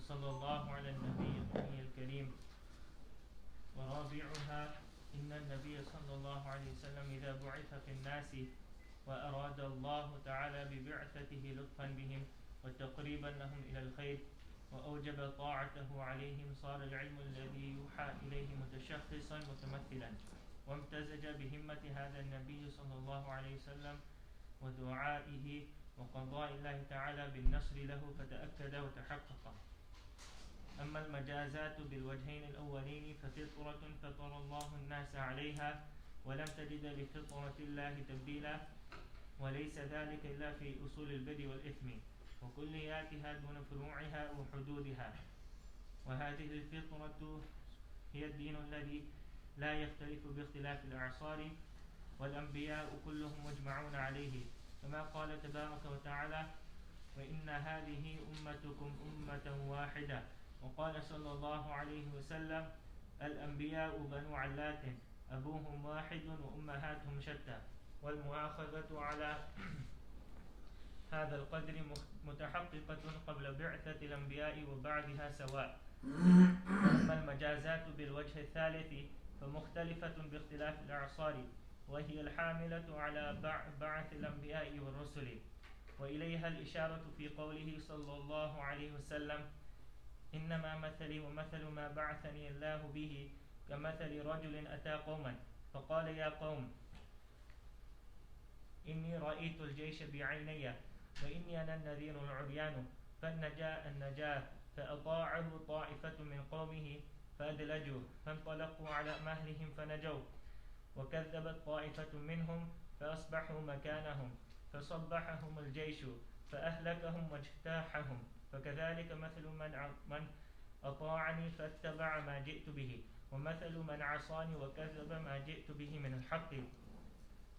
وصلى الله على النبي الأمي الكريم. ورابعها إن النبي صلى الله عليه وسلم إذا بعث في الناس وأراد الله تعالى ببعثته لطفا بهم وتقريبا لهم إلى الخير وأوجب طاعته عليهم صار العلم الذي يوحى إليه متشخصا متمثلا وامتزج بهمة هذا النبي صلى الله عليه وسلم ودعائه وقضاء الله تعالى بالنصر له فتأكد وتحقق. أما المجازات بالوجهين الأولين ففطرة فطر الله الناس عليها ولم تجد لفطرة الله تبديلا وليس ذلك إلا في أصول البر والإثم وكلياتها دون فروعها وحدودها. وهذه الفطرة هي الدين الذي لا يختلف باختلاف الأعصار والأنبياء كلهم مجمعون عليه كما قال تبارك وتعالى وإن هذه أمتكم أمة واحدة. وقال صلى الله عليه وسلم الأنبياء بنو علات أبوهم واحد وأمهاتهم شتى. والمؤاخذة على هذا القدر متحققة قبل بعثة الأنبياء وبعدها سواء. أما المجازات بالوجه الثالث فمختلفة باختلاف الأعصار وهي الحاملة على بعث الأنبياء والرسل وإليها الإشارة في قوله صلى الله عليه وسلم إنما مثلي ومثل ما بعثني الله به كمثل رجل أتى قوما فقال يا قوم إني رأيت الجيش بعيني وإني أنا النذير العريان النجاة فأطاعه طائفة من قومه فأدلجوا فانطلقوا على مهلهم فنجوا وكذبت طائفة منهم فأصبحوا مكانهم فصبحهم الجيش فأهلكهم واجتاحهم. فكذلك مثل من أطاعني فاتبع ما جئت به ومثل من عصاني وكذب ما جئت به من الحق.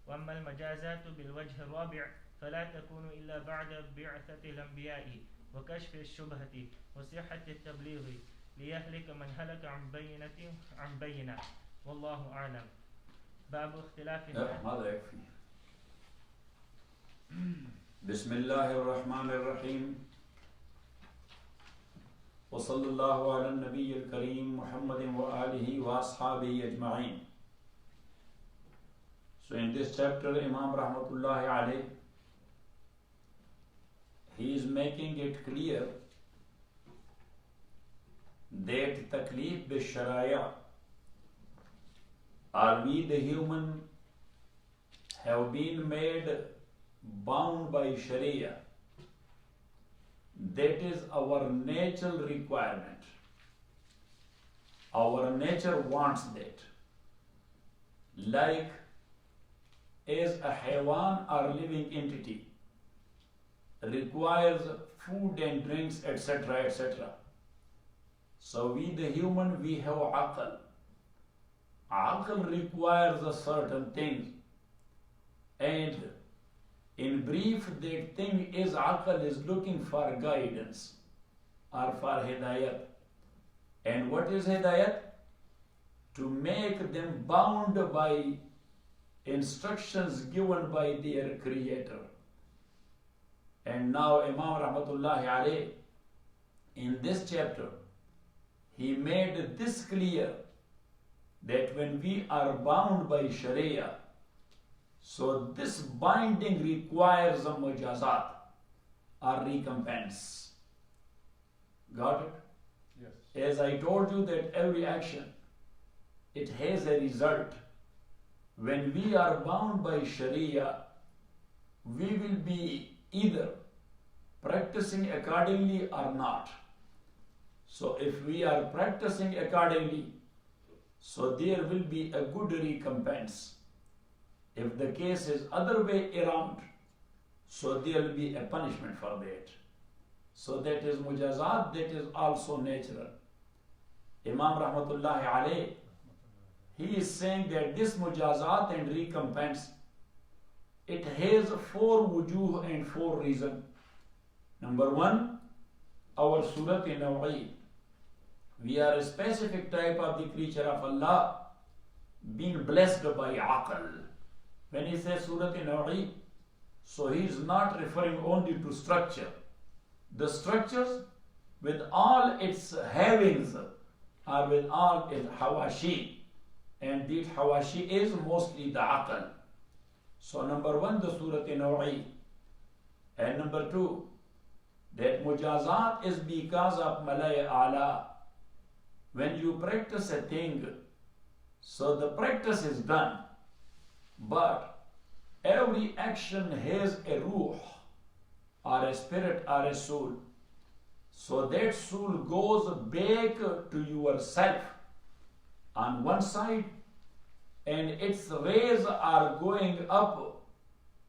وأما المجازات بالوجه الرابع فلا تكون إلا بعد بعثة الأنبياء وكشف الشبهة وصحة التبليغ ليهلك من هلك عن بينة والله أعلم. باب اختلاف هذا يكفي. بسم الله الرحمن الرحيم وصلى الله على النبي الكريم محمد وآله وأصحابه أجمعين. So in this chapter Imam Rahmatullahi alayh he is making it clear that taklif bi sharaya, or we the human have been made bound by sharia. That is our natural requirement. Our nature wants that. Like as a haywan or living entity requires food and drinks, etc., etc. So we the human, we have aql. Aql requires a certain thing. And in brief, that thing is aql is looking for guidance or for hidayat. And what is hidayat? To make them bound by instructions given by their creator. And now Imam Rahmatullahi alayh in this chapter he made this clear that when we are bound by sharia, so this binding requires a mujazat or recompense. Got it? Yes. As I told you that every action, it has a result. When we are bound by sharia, we will be either practicing accordingly or not. So if we are practicing accordingly, so there will be a good recompense. If the case is other way around, so there will be a punishment for that. So that is mujazat, that is also natural. Imam Rahmatullahi alayh, he is saying that this mujazat and recompense, it has 4 wujuh and 4 reasons. Number 1, our Surat in Nabi. We are a specific type of the creature of Allah being blessed by aql. When he says Surat in Nabi, so he is not referring only to structure. The structures with all its havings or with all its hawashi. And this hawashi is mostly the aql. So number one, the surat nawi. And number two, that mujazat is because of malay ala. When you practice a thing, so the practice is done, but every action has a ruh, or a spirit, or a soul. So that soul goes back to yourself on one side, and its rays are going up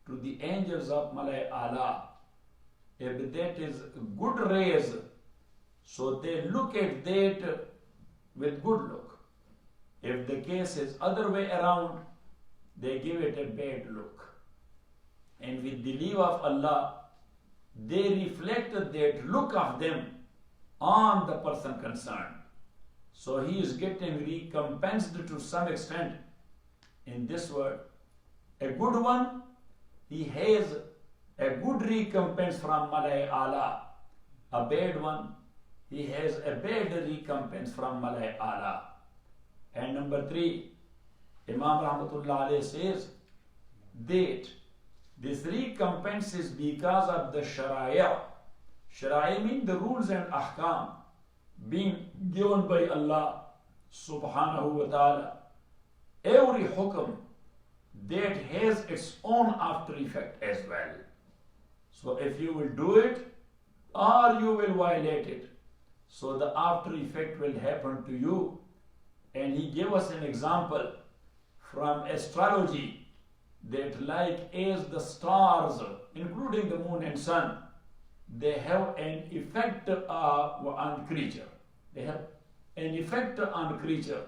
to the angels of Malay Allah. If that is good rays, so they look at that with good look. If the case is other way around, they give it a bad look. And with the leave of Allah, they reflect that look of them on the person concerned. So he is getting recompensed to some extent in this world. A good one, he has a good recompense from Malay Allah. A bad one, he has a bad recompense from Malay Allah. And number three, Imam Rahmatullah Alayhi says that this recompense is because of the Shariah. Shariah means the rules and ahkam being given by Allah subhanahu wa ta'ala. Every hukum that has its own after effect as well. So if you will do it or you will violate it, so the after effect will happen to you. And he gave us an example from astrology that like as the stars, including the moon and sun, they have an effect on creature. They have an effect on creature.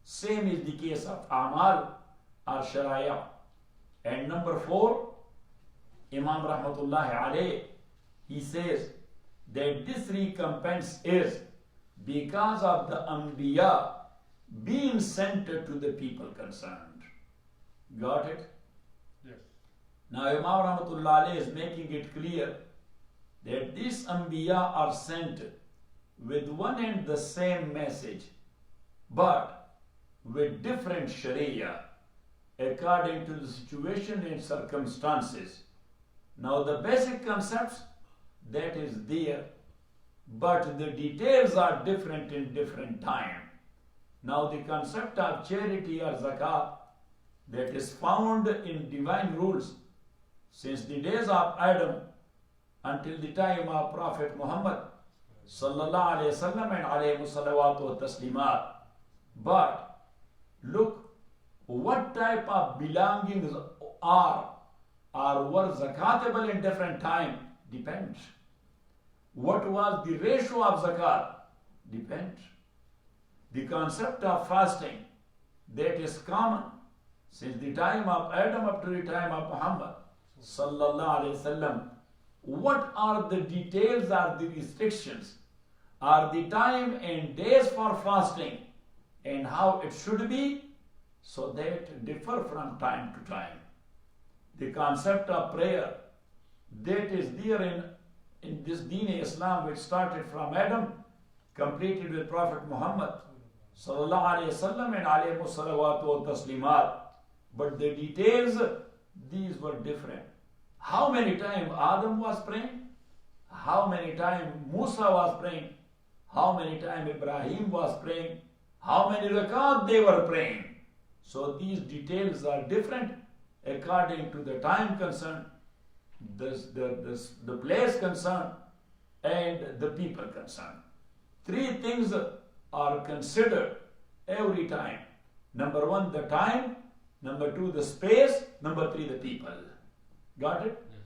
Same is the case of Amal or Shariah. And number four, Imam Rahmatullahi Alayh, he says that this recompense is because of the Anbiya being sent to the people concerned. Got it? Yes. Now Imam Rahmatullah Alayh is making it clear that these Anbiya are sent with one and the same message, but with different Sharia according to the situation and circumstances. Now the basic concepts, that is there, but the details are different in different time. Now the concept of charity or zakat that is found in divine rules since the days of Adam until the time of Prophet Muhammad sallallahu alaihi wasallam and alayhi salawatu wa taslimat. But look, what type of belongings are or were zakatable in different time depends. What was the ratio of zakat depends. The concept of fasting that is common since the time of Adam up to the time of Muhammad sallallahu alaihi wasallam. What are the details or the restrictions or the time and days for fasting and how it should be, so that differ from time to time. The concept of prayer that is there in this Deen Islam, which started from Adam, completed with Prophet Muhammad sallallahu alaihi wasallam and alayhi salawatu wa taslimat. But the details, these were different. How many times Adam was praying? How many times Musa was praying? How many times Ibrahim was praying? How many rakat they were praying? So these details are different according to the time concerned, the place concerned, and the people concerned. Three things are considered every time. Number one, the time. Number two, the space. Number three, the people. Got it? Yes.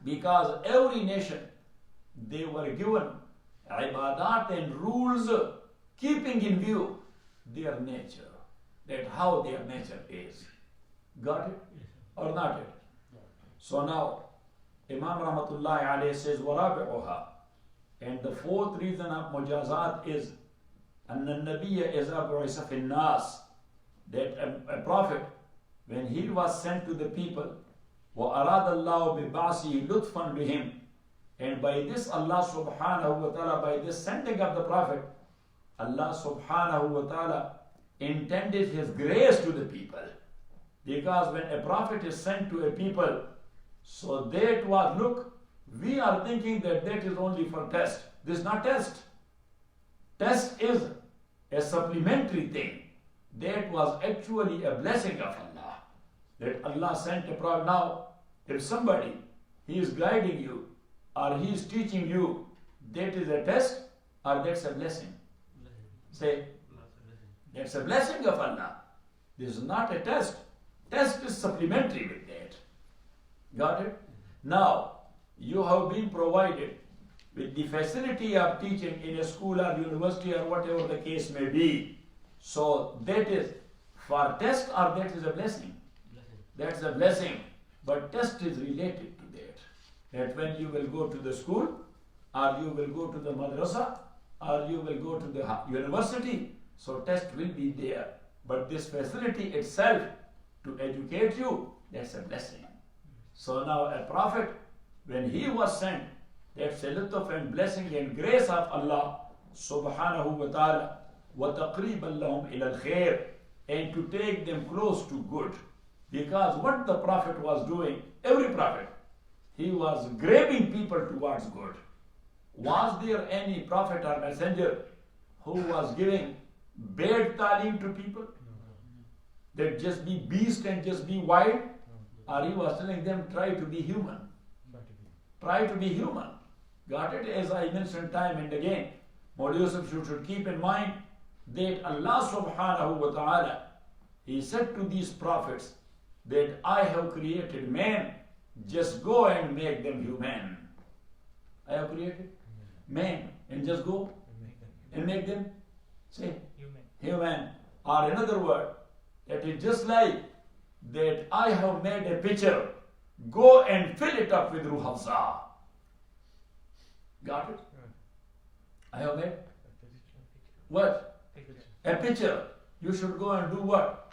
Because every nation, they were given ibadat and rules keeping in view their nature, that how their nature is. Got it? Yes. Or not it? So now, Imam Rahmatullahi Alayhi says, وَرَابِعُهَا. And the fourth reason of mujazat is أَنَّ النَّبِيَّ إِذَا بُعِثَ فِي النَّاسِ, that a prophet, when he was sent to the people, وَأَرَادَ اللَّهُ بِبَعْثِهِ لُطْفًا بِهِمْ, And by this Allah subhanahu wa ta'ala, by this sending of the Prophet, Allah subhanahu wa ta'ala intended His grace to the people. Because when a Prophet is sent to a people, so that was, look, we are thinking that that is only for test. This is not test. Test is a supplementary thing. That was actually a blessing of Allah. That Allah sent a Prophet. Now, if somebody, he is guiding you, or he is teaching you, that is a test, or that's a blessing? Say, that's a blessing of Allah. This is not a test. Test is supplementary with that. Got it? Now, you have been provided with the facility of teaching in a school or university or whatever the case may be. So that is for test, or that is a blessing? That's a blessing. But test is related to that. That when you will go to the school, or you will go to the madrasa, or you will go to the university, so test will be there. But this facility itself to educate you, that's a blessing. So now a prophet, when he was sent, that's a lutf and blessing and grace of Allah subhanahu wa ta'ala, وَتَقْرِيبًا لَهُمْ إِلَى الْخَيْرِ, and to take them close to good. Because what the Prophet was doing, every Prophet, he was grabbing people towards good. Was there any Prophet or Messenger who was giving bad talim to people? That just be beast and just be wild? Or he was telling them, try to be human. Try to be human. Got it? As I mentioned time and again, Maulvi Yusuf should keep in mind that Allah subhanahu wa ta'ala, He said to these prophets that I have created man, just go and make them human. I have created man, and just go and make them, say, human. Or another word, that is just like that I have made a pitcher, go and fill it up with Ruh Hafsa. Got it? I have made what? A pitcher. You should go and do what?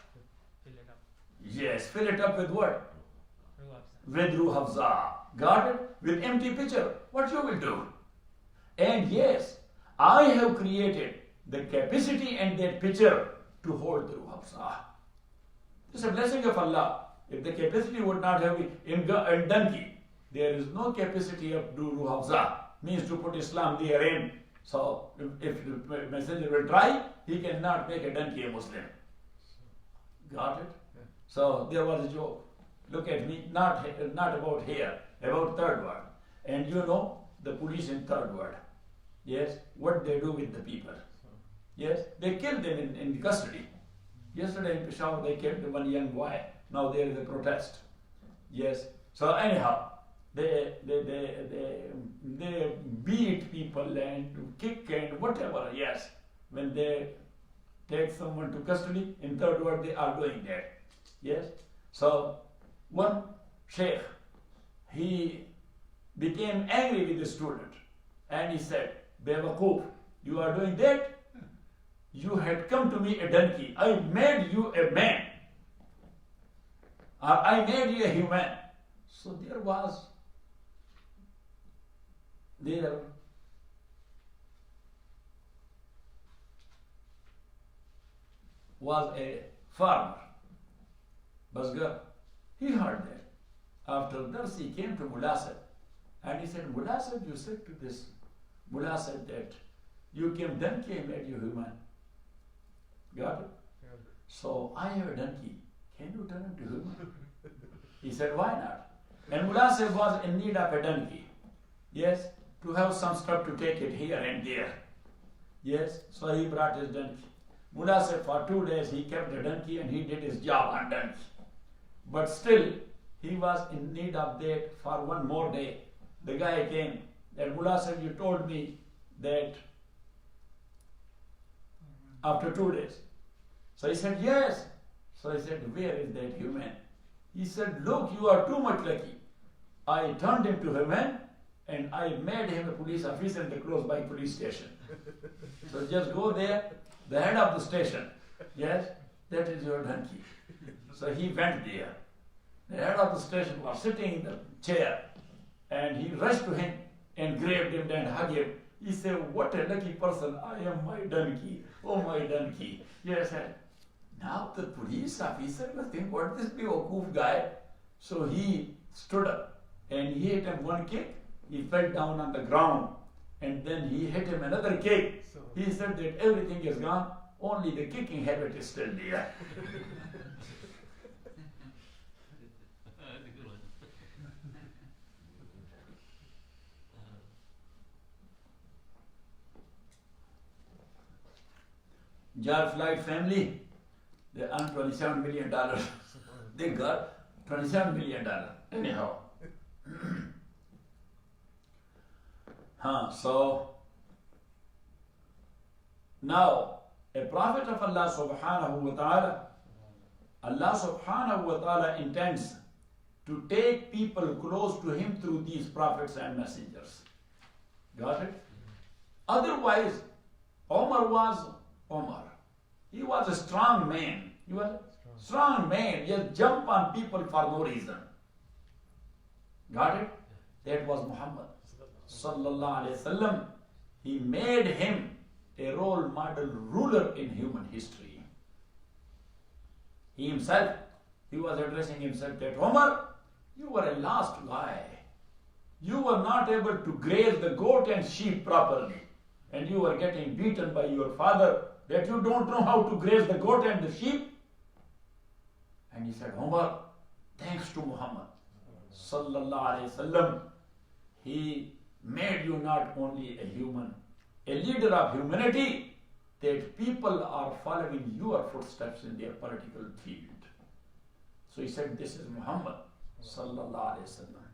Fill it up. Yes, fill it up with what? With Ruh Hafsa. Got it? With empty pitcher. What you will do? And yes, I have created the capacity and that pitcher to hold the Ruh Hafsa. It's a blessing of Allah. If the capacity would not have been in donkey, there is no capacity of do Ruh Hafsa, means to put Islam therein. So if the messenger will try, he cannot make a donkey a Muslim. Got it? So there was a joke. Look at me, not about here, about third world. And you know the police in third world. Yes, what they do with the people. Yes, they kill them in custody. Yesterday in Peshawar they killed one young boy. Now there is a protest. Yes. So anyhow, they beat people and kick and whatever. Yes. When they take someone to custody in third world, they are doing that. Yes. So one sheikh, he became angry with the student and he said, Bewakoof, you are doing that? You had come to me a donkey. I made you a man. I made you a human. So there was a farmer, Basgar. He heard that. After this, he came to Mullah Sahib and he said, Mullah Sahib, you said to this Mullah Sahib that you came donkey and made you human. Got it? Yeah. So I have a donkey. Can you turn him to human? He said, why not? And Mullah Sahib was in need of a donkey. Yes, to have some stuff to take it here and there. Yes, so he brought his donkey. Mullah Sahib for 2 days he kept the donkey and he did his job on donkey. But still, he was in need of that for one more day. The guy came, that Mullah Sahib, you told me that after 2 days. So he said, yes. So he said, where is that human? He said, look, you are too much lucky. I turned him to human and I made him a police officer in the close by police station. So just go there, the head of the station. Yes, that is your donkey. So he went there. The head of the station was sitting in the chair and he rushed to him and grabbed him and hugged him. He said, what a lucky person, I am my donkey, oh my donkey. Yes, and now the police officer must think, what this bewakoof guy? So he stood up and he hit him one kick, he fell down on the ground, and then he hit him another kick. He said that everything is gone, only the kicking habit is still there. Jar Flight family, they earned $27 million. They got $27 million. Anyhow. So, now, a prophet of Allah subhanahu wa ta'ala intends to take people close to him through these prophets and messengers. Got it? Otherwise, Omar was Omar. He was a strong man. He was a strong man. Just jump on people for no reason. Got it? That was Muhammad sallallahu alaihi wasallam. He made him a role model ruler in human history. He himself, he was addressing himself that, Omar, you were a lost guy. You were not able to graze the goat and sheep properly. And you were getting beaten by your father that you don't know how to graze the goat and the sheep. And he said, Omar, thanks to Muhammad sallallahu alaihi wasallam, he made you not only a human, a leader of humanity, that people are following your footsteps in their political field. So he said, this is Muhammad sallallahu alaihi wasallam.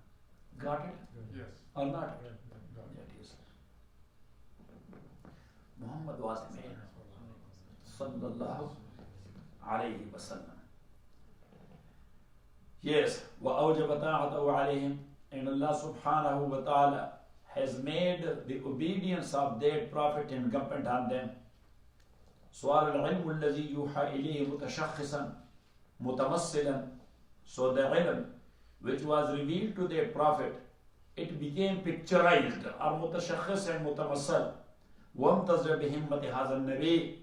Got it? Yes. Or not? Yeah. That is. Muhammad was a man sallallahu alayhi wasallam. Yes, وَأَوْجَبَ طَاعَتَهُ عَلَيْهِمْ, and Allah subhanahu wa ta'ala has made the obedience of that prophet incumbent on them. صَوَارَ الْعِلْمُ الَّذِي يُوحَى إِلَيْهِ مُتَشَخِّصًا مُتَمَثِّلًا. So the ilm which was revealed to that prophet, it became picturized, or متشخص and متمثل. وَامْتَزَ بِهِمَّةِ هَذَا النَّبِي,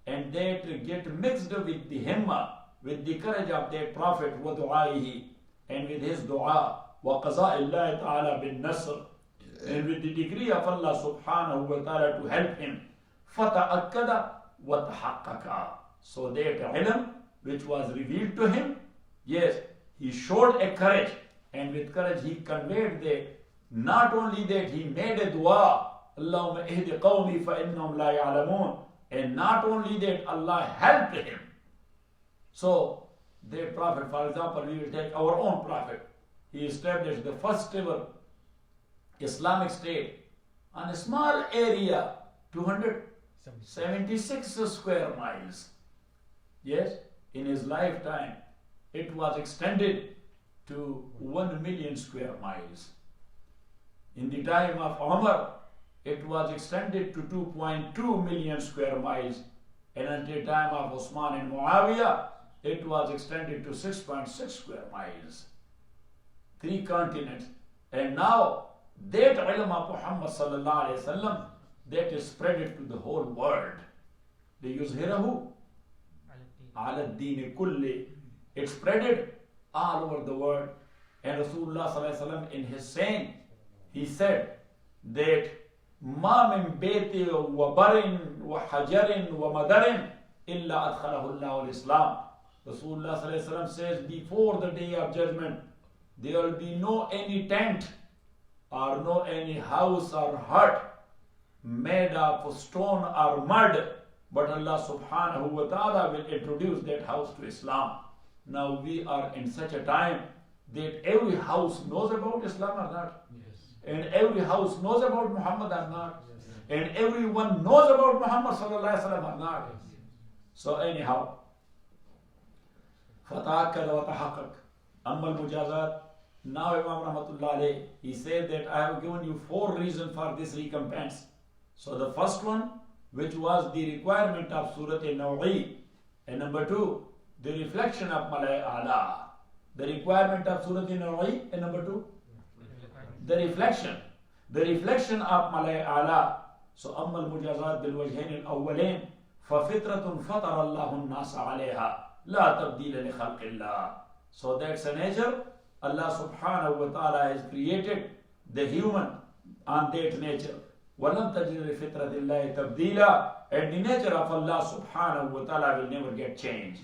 and that get mixed with the himma, with the courage of that prophet, وَدُعَائِهِ, and with his dua, وَقَضَاءِ اللَّهِ تَعَالَى بِالنَّصْرِ, and with the decree of Allah subhanahu wa ta'ala to help him. فَتَأَكَّدَ وَتَحَقَّقَ. So that ilm which was revealed to him, yes, he showed a courage, and with courage he conveyed that. Not only that, he made a dua, Allahumma ihdi qawmi fa innahum la ya'lamun, and not only that, Allah helped him. So, the prophet, for example, we will take our own prophet. He established the first ever Islamic state on a small area, 276 square miles. Yes, in his lifetime, it was extended to 1 million square miles. In the time of Umar, it was extended to 2.2 million square miles. And at the time of Osman and Muawiyah, it was extended to 6.6 square miles. 3 continents. And now, that ilm of Muhammad sallallahu alayhi wasallam, that is spread it to the whole world. لِيُظْهِرَهُ عَلَى الدِّينِ كُلِّ. It spread it all over the world. And Rasulullah sallallahu alayhi wasallam, in his saying, he said that مَا مِن بَيْتٍ وَبَرٍ وَحَجَرٍ وَمَدَرٍ إِلَّا أَدْخَلَهُ اللَّهُ الْإِسْلَامِ. Rasulullah sallallahu alayhi wasallam says, before the day of judgment, there will be no any tent or no any house or hut made of stone or mud, but Allah subhanahu wa ta'ala will introduce that house to Islam. Now we are in such a time that every house knows about Islam or not? Yes. And every house knows about Muhammad or not? Yes. And everyone knows about Muhammad sallallahu alaihi wasallam or not? Yes. So anyhow, فَتَأَكَّدَ وَتَحَقَّقَ. Amma al-Mujazat. Now Imam Rahmatullah alayhi, he said that I have given you 4 reasons for this recompense. So the first one, which was the requirement of Surat al-Naw'i, and number 2, the reflection of Malay A'la. The requirement of Surat al-Naw'i, and number 2, the reflection. the reflection of Malay Allah. So أما المجازات بالوجهين الأولين ففطرة فطر الله الناس عليها لا تبديل لخلق الله. So that's a nature. Allah subhanahu wa ta'ala has created the human on that nature. وَلَمْ تَجِدْ لِفِطْرَةِ اللَّهِ تَبْدِيلًا. And the nature of Allah subhanahu wa ta'ala will never get changed.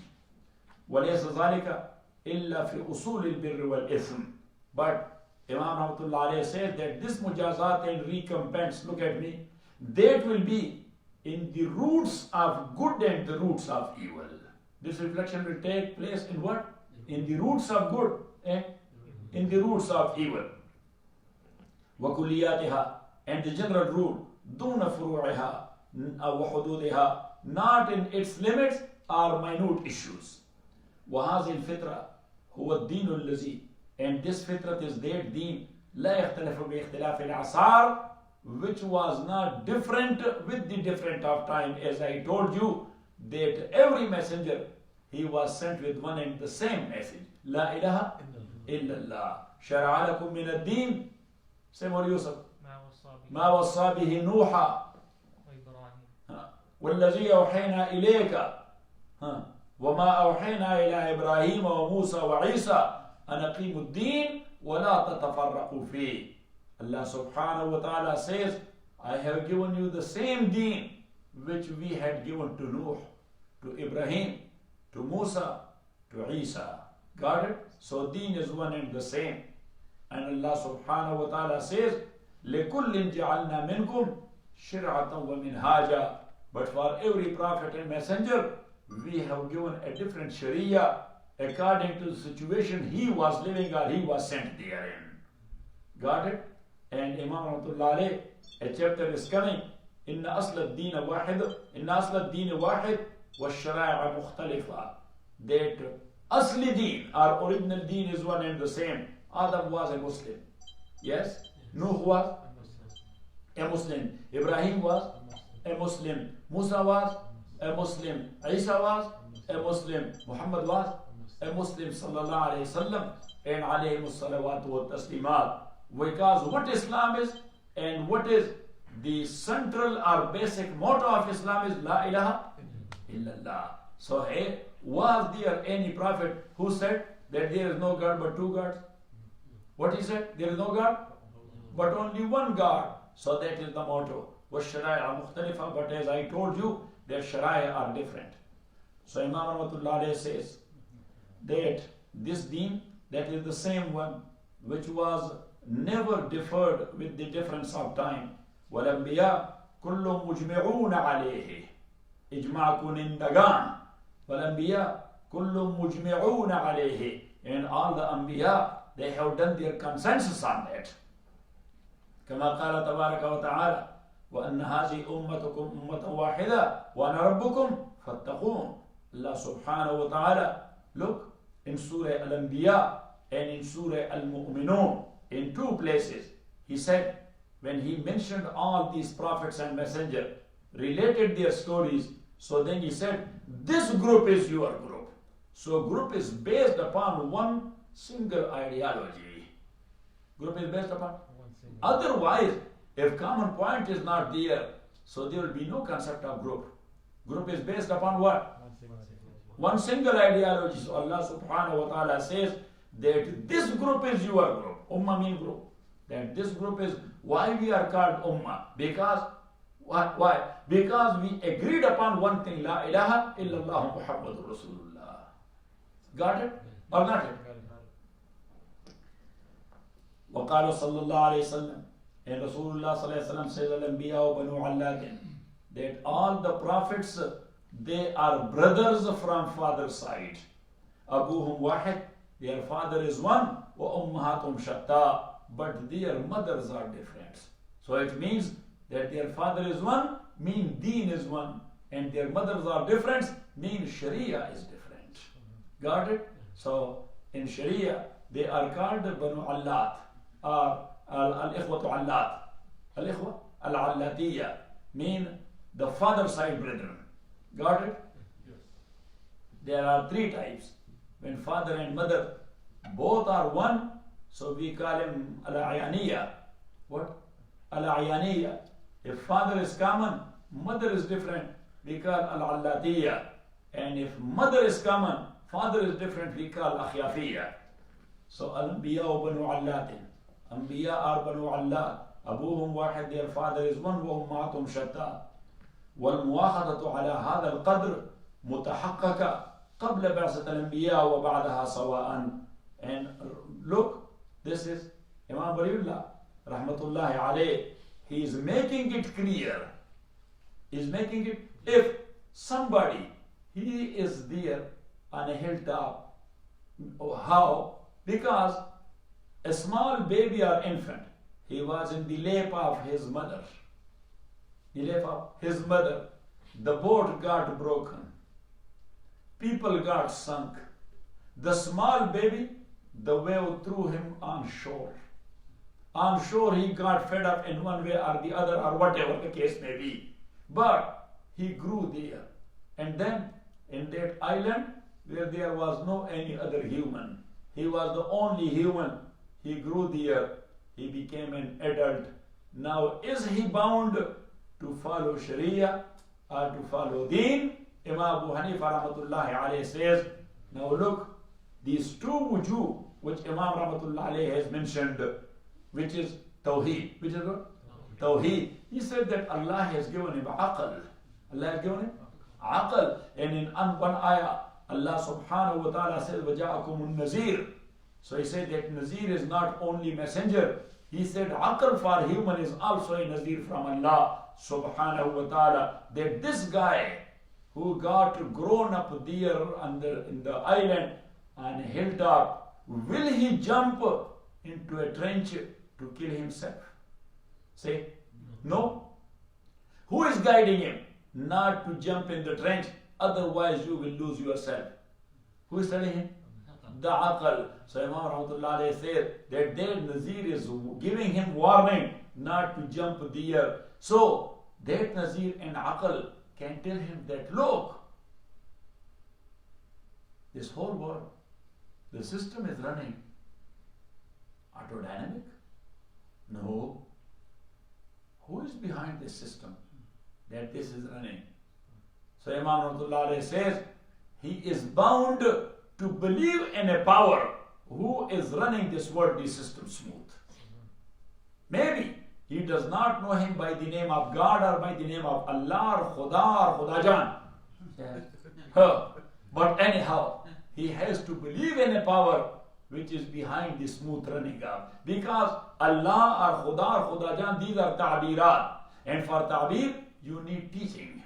وَلَيْسَ ذَلِكَ إِلَّا فِي أُصُولِ الْبِرِّ وَالْإِثْمِ. But Imam Rahmatullah alayhi says that this mujazat and recompense, look at me, that will be in the roots of good and the roots of evil. This reflection will take place in what? In the roots of good and in the roots of evil. وَكُلِّيَاتِهَا. And the general rule, دُونَ فُرُوعِهَا وَحُدُودِهَا, not in its limits or minute issues. وَهَذِهِ الْفِطْرَةِ هُوَ الدِّينُ الَّذِي. And this fitrat is that deen لَا يَخْتَلِفُ بِاخْتِلَافِ الْعَصَارِ, which was not different with the different of time. As I told you, that every messenger, he was sent with one and the same message. La ilaha illallah. Shara'a lakum min ad-din. Say more Yusuf. Ma wassa bihi Nuha. والذي أوحينا إليك وما أوحينا إلى إبراهيم وموسى وعيسى أن أقيموا الدين ولا تتفرقوا فيه. Allah subhanahu wa ta'ala says, I have given you the same deen which we had given to Nuh, to Ibrahim, to Musa, to Isa. Got it? So deen is one and the same. And Allah subhanahu wa ta'ala says, لِكُلٍّ جَعَلْنَا مِنْكُمْ شِرْعَةً وَمِنْهَاجًا. But for every prophet and messenger, we have given a different sharia according to the situation he was living or he was sent therein. Got it? And Imam Rahmatullah alayhi, a chapter is coming, إِنَّ أَصْلَ الدِّينَ وَاحِدٌ إِنَّ أَصْلَ الدِّينِ وَاحِدٌ وَالشَّرَائِعَ مُخْتَلِفَةٌ. That Asli deen, or original deen, is one and the same. Adam was a Muslim. Yes? Nuh was a Muslim. Ibrahim was a Muslim. Musa was a Muslim. Isa was a Muslim. Muhammad was a Muslim, sallallahu alayhi wasallam, and alayhi salawatu wa taslimat. Because what Islam is and what is the central or basic motto of Islam is La ilaha illallah. So was there any prophet who said that there is no God but two gods? What he said? There is no God but only one God. So that is the motto. وَالشَّرَائِعَ مُخْتَلِفَةٌ. But as I told you, their sharia are different. So Imam Rahmatullah says that this deen, that is the same one which was never differed with the difference of time. وَالْأَنْبِيَاء كُلُّ مُجْمِعُونَ عَلَيْهِ. إِجْمَعْ كُنِنْدَغَانِ. وَالْأَنْبِيَاء كُلُّ مُجْمِعُونَ عَلَيْهِ. And all the Anbiya, they have done their consensus on that. كما قال تبارك وتعالى وأن هذه أمتكم أمة واحدة وأنا ربكم فاتقون. Allah subhanahu wa ta'ala, look, in Surah Al-Anbiya and in Surah Al-Mu'minun, in two places, he said, when he mentioned all these prophets and messengers, related their stories, so then he said, this group is your group. So group is based upon one single ideology. Group is based upon. Otherwise, if common point is not there, so there will be no concept of group. Group is based upon what? One single ideology. So Allah subhanahu wa ta'ala says that this group is your group. Ummah mean group. That this group is why we are called Ummah. Because why? Because we agreed upon one thing. La ilaha illallah Muhammadur Rasulullah. Got it? Or not it? وقال صلى الله عليه وسلم, and Rasulullah صلى الله عليه وسلم says, Al-Anbiya banu Allatin, that all the prophets, they are brothers from father's side. Abuhum wahid, their father is one, wa ummahatum shatta, but their mothers are different. So it means that their father is one, mean deen is one, and their mothers are different, mean sharia is different. Got it? So in sharia, they are called banu Allat, or al-ikhwatu Allat. Al-ikhwa al-Allatiyya mean the father side brethren. Got it? Yes. There are three types. When father and mother both are one, so we call him al-Ayaniyya. What? al-ayaniyya. If father is common, mother is different, we call al-allatiyya. And if mother is common, father is different, we call akhyafiyya. So al-anbiya banu allatin. Anbiya are banu allat. Abuhum wahid, their father is one, wa ummatum shatta. والمواخذة على هذا القدر متحققة قبل بعثة الأنبياء وبعدها سواء. And look, this is Imam Balighah rahmatullahi alayh. He is making it clear. He is making it, if somebody, he is there on a hilltop, how? Because a small baby or infant, he was in the lap of his mother. The lap of his mother. The boat got broken. People got sunk. The small baby, the wave threw him on shore. On shore he got fed up in one way or the other, or whatever the case may be. But he grew there. And then in that island where there was no any other human, he was the only human. He grew there. He became an adult. Now is he bound to follow Sharia or to follow Deen? Imam Abu Hanifa rahmatullahi alayhi says, now look, these two wujuh which Imam rahmatullahi alayhi has mentioned, which is Tawheed. Which is what? Tawheed. He said that Allah has given him aql. Allah has given him aql. And in one ayah, Allah subhanahu wa ta'ala says, وَجَاءَكُمُ النَّذِيرُ. So he said that Nazir is not only messenger. He said aql for human is also a Nazir from Allah subhanahu wa ta'ala. That this guy who got grown up there in the island on a hilltop, will he jump into a trench to kill himself? Say, no. Who is guiding him? Not to jump in the trench, otherwise you will lose yourself. Who is telling him? The aql. So Imam rahmatullahi said that their Nazir is giving him warning not to jump there. So that Nazir and aql can tell him that, look, this whole world, the system is running autodynamic. No. Who is behind this system that this is running? So Imam rahmatullahi says he is bound to believe in a power who is running this worldly system smooth. Maybe he does not know him by the name of God or by the name of Allah or Khuda or Khudajan. But anyhow, he has to believe in a power which is behind the smooth running of. Because Allah or Khuda or Khudajan, these are ta'birat. And for ta'bir, you need teaching.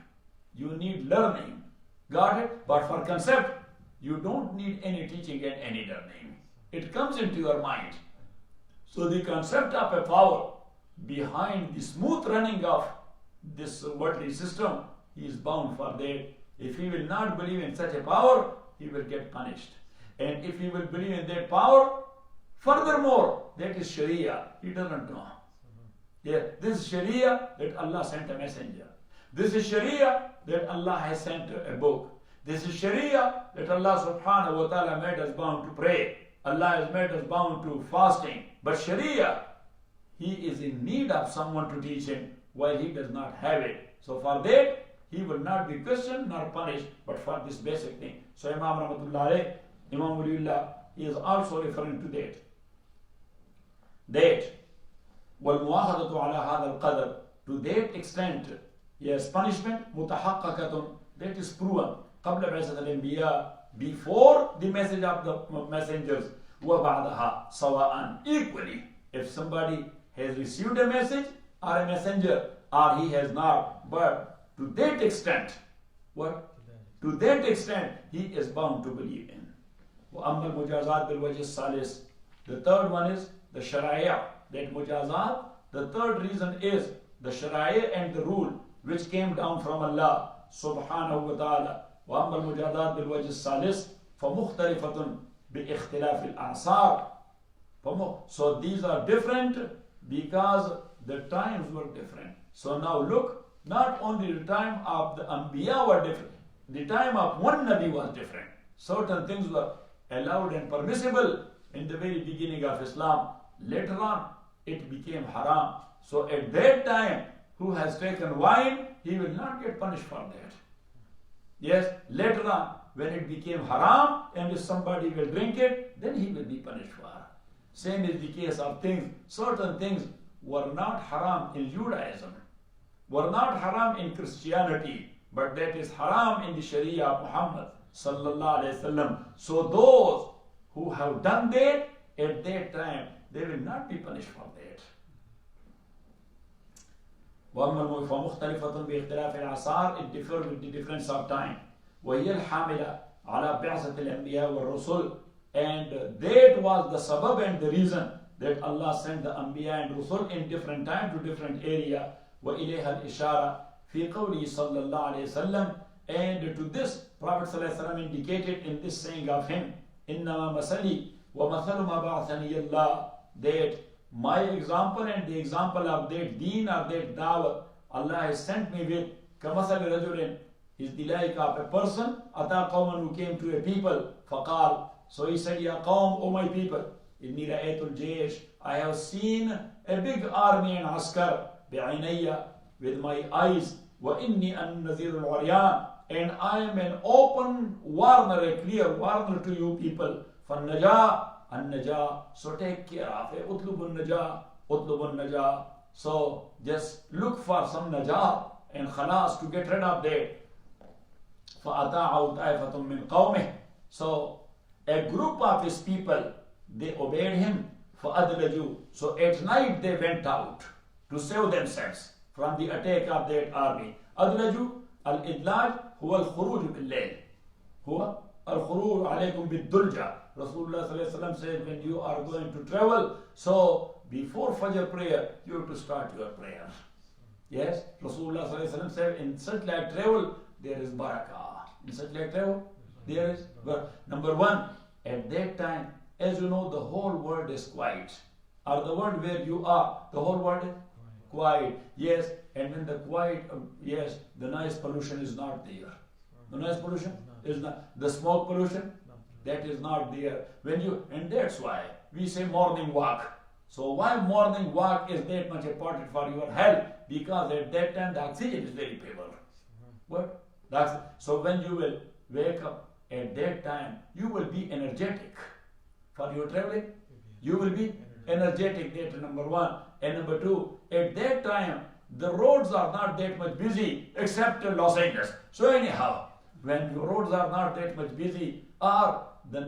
You need learning. Got it? But for concept, you don't need any teaching and any learning. It comes into your mind. So the concept of a power behind the smooth running of this worldly system, he is bound for that. If he will not believe in such a power, he will get punished. And if he will believe in that power, furthermore, that is Sharia. He doesn't know. Yeah, this is Sharia that Allah sent a messenger. This is Sharia that Allah has sent a book. This is Sharia that Allah subhanahu wa ta'ala made us bound to pray. Allah has made us bound to fasting. But Sharia, he is in need of someone to teach him while he does not have it. So for that, he will not be questioned nor punished, but for this basic thing. So Imam rahmatullahi, Imam Balighah, he is also referring to that. That, وَالْمُوَاخَذَةُ عَلَى هَذَا الْقَدْرِ, to that extent, yes, punishment, مُتَحَقَّقَةٌ, that is proven. قبل بعثة الأنبياء, before the message of the messengers, وبعدها سواء, equally. If somebody has received a message or a messenger, or he has not, but to that extent, what? To that extent, he is bound to believe in. وأما المجازات بالوجه الثالث, the third one is the Shariah. That mujazat, the third reason is the Shariah and the rule which came down from Allah subhanahu wa ta'ala. وأما المجازات بالوجه الثالث فمختلفة باختلاف الأعصار. So these are different because the times were different. So now look, not only the time of the Anbiya were different, the time of one Nabi was different. Certain things were allowed and permissible in the very beginning of Islam. Later on, it became haram. So at that time, who has taken wine, he will not get punished for that. Yes, later on, when it became haram, and if somebody will drink it, then he will be punished for it. Same is the case of things. Certain things were not haram in Judaism, were not haram in Christianity, but that is haram in the Sharia of Muhammad sallallahu alaihi wasallam. So those who have done that at that time, they will not be punished for that. فمختلفة باختلاف الأعصار, it differs with the difference of time. وهي الحاملة على بعثة الأنبياء والرسل, and that was the sabab and the reason that Allah sent the Anbiya and Rusul in different time to different area. وإليها الإشارة في قوله صلى الله عليه وسلم, and to this Prophet صلى الله عليه وسلم indicated in this saying of him, إنما مثلي ومثل ما بعثني الله, that my example and the example of that deen or that dawah Allah has sent me with, كمثل رجل, is the like of a person, أتى قوما, who came to a people, فقال, so he said, يا قوم, O my people, إني رأيت الجيش, I have seen a big army and askar, بعيني, with my eyes, وإني النذير العريان, and I am an open warner, a clear warner to you people. فالنجاة, النجاة, so take care of it. اطلب النجاة, اطلب النجاة. So just look for some najah and khalas to get rid of that. فأطاعه طائفة من قومه, so a group of his people, they obeyed him. فأدلجوا, so at night they went out to save themselves from the attack of that army. أدلجوا, الإدلاج هو الخروج بالليل, هو الخروج عليكم بالدلجة. Rasulullah sallallahu alaihi wasallam said, when you are going to travel, so before Fajr prayer, you have to start your prayer. Yes, Rasulullah sallallahu alaihi wasallam said, in such like travel, there is barakah. In such like travel, there is barakah. Number one, at that time, as you know, the whole world is quiet. Or the world where you are, the whole world is quiet. Yes, and when the quiet, yes, the noise pollution is not there. The noise pollution is not. The smoke pollution, that is not there. When you, and that's why we say morning walk. So why morning walk is that much important for your health? Because at that time the oxygen is very pure. What? So when you will wake up at that time, you will be energetic. For your traveling, you will be energetic. That's number one. And number two, at that time, the roads are not that much busy except in Los Angeles. So anyhow, when the roads are not that much busy, or the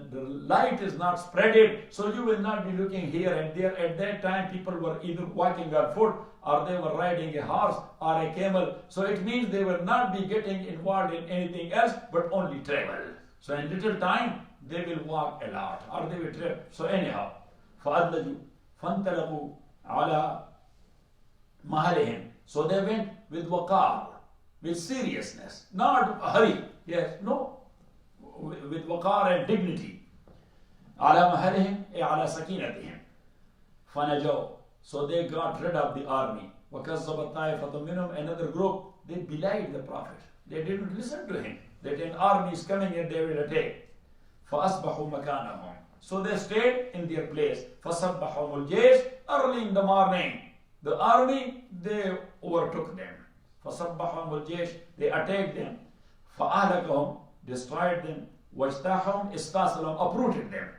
light is not spreaded, so you will not be looking here and there. At that time, people were either walking on foot, or they were riding a horse or a camel. So it means they will not be getting involved in anything else, but only travel. So in little time, they will walk a lot, or they will travel. So anyhow, فَأَدْلَجُوا فَانْتَلَقُوا عَلَى مَهَلِهِمْ, so they went with waqar, with seriousness, not hurry. Yes, no, with waqar and dignity. عَلَى مَهَلِهِمْ أي عَلى سَكِينَتِهِمْ فَنَجَوْا, so they got rid of the army. وَكَذَّبَ طَائِفَةٌ مِّنْهُمْ, another group, they belied the Prophet. They didn't listen to him, that an army is coming and they will attack. فَأَصْبَحُوا مَكَانَهُمْ, so they stayed in their place. فَصَبَّحُهُمُ الْجَيْشُ, early in the morning, the army, they overtook them. فَصَبَّحُهُمُ الْجَيْشُ, they attacked them. فَأَهْلَكَهُمْ, destroyed them. وَاجْتَاحَهُمْ, istaslam, uprooted them.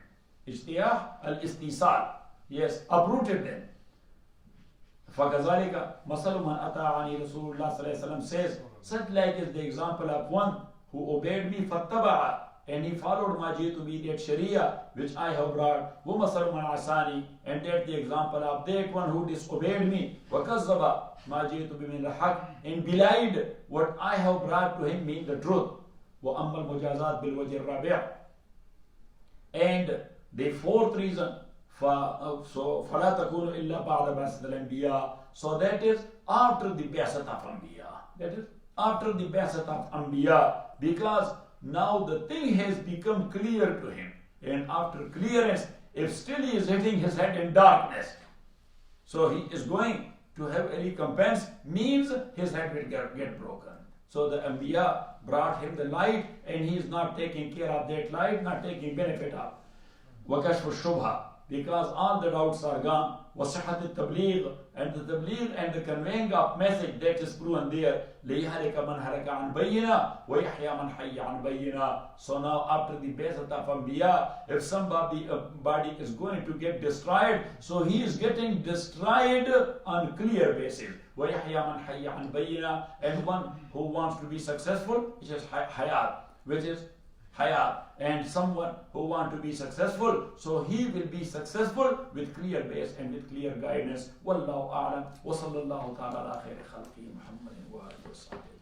Ijtiyah al-istisal, yes, uprooted them. فَكَذَلِكَ مَثَلُ مَنْ أَطَاعَنِي, Rasulullah sallallahu alaihi wasallam says, such like is the example of one who obeyed me, فَاتَّبَعَ, and he followed ma jitu bi, that sharia which I have brought. وَمَثَلُ مَنْ عَصَانِي, and that's the example of that one who disobeyed me. وَكَذَّبَ مَا جِئْتُ بِمِنَ الْحَقِّ, and belied what I have brought to him, mean the truth. وَأَمَّا الْمُجَازَاتِ بِالْوَجْهِ الرَّابِعِ, and the fourth reason, so فَلَا تَكُونُ إِلَّا بَعْدَ بَعْثَةِ الْأَنْبِيَاءِ, so that is after the Ba'ath of Anbiya. That is after the Ba'ath of Anbiya, because now the thing has become clear to him, and after clearance, if still he is hitting his head in darkness, so he is going to have a recompense, means his head will get broken. So the Anbiya brought him the light, and he is not taking care of that light, not taking benefit of. وَكَشْفُ الشُّبْهَةِ, because all the doubts are gone. وَصِحَّةِ التَّبْلِيغِ, and the tabligh and the conveying of message that is proven there. لِيَهْلِكَ مَنْ هَلَكَ عَنْ بَيِّنَةٍ وَيَحْيَى مَنْ حَيَّ عَنْ بَيِّنَةٍ. So now after the Ba'ath of Anbiya, if somebody body is going to get destroyed, so he is getting destroyed on clear basis. وَيَحْيَى مَنْ حَيَّ عَنْ بَيِّنَةٍ. And one who wants to be successful, which is hayat, and someone who wants to be successful, so he will be successful with clear base and with clear guidance. Wallahu a'lam wa sallallahu ta'ala ala khairi khalqi Muhammadin wa alihi wa sahbihi.